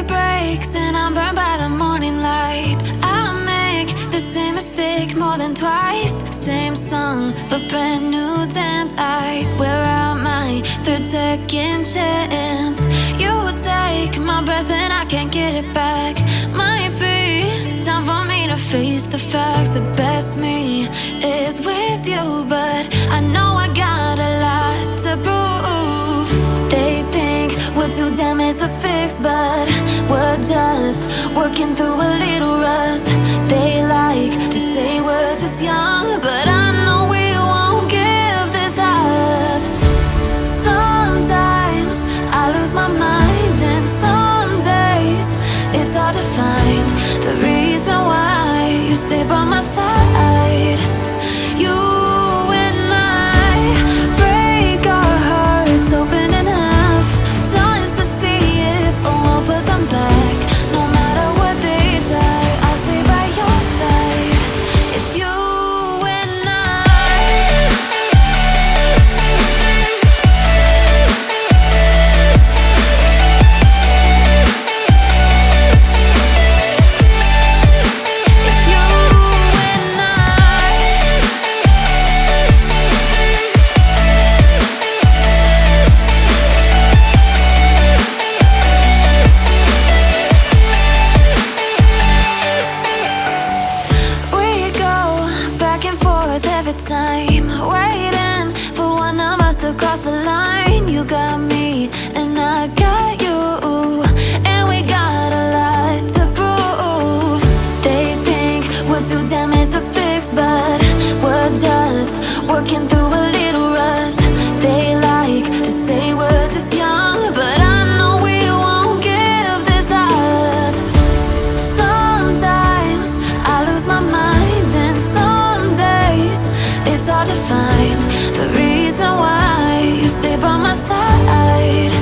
day breaks and I'm burned by the morning light. I make the same mistake more than twice. Same song, but brand new dance. I wear out my third second chance. You take my breath and I can't get it back. Might be time for me to face the facts. The best me is with you, but I know I got a lot to prove. They think we're too damaged to fix, but we're just working through a little rust. They like to say we're just young, but I know we won't give this up. Sometimes I lose my mind, and some days it's hard to find the reason why you stay by my side. You and I break our hearts open in half, just to see if we'll put them back. No matter what they try, I'll stay by your side. It's you and I. It's you and I. We go back and forth every time, waiting for one of us to cross the line. You got me and I got you, and we got a lot to prove. They think we're too damaged to fix, but we're just working through a little rust. They like to say we're just young, but I know we won't give this up. Sometimes I lose my mind, and some days it's hard to find the reason why you stay by my side.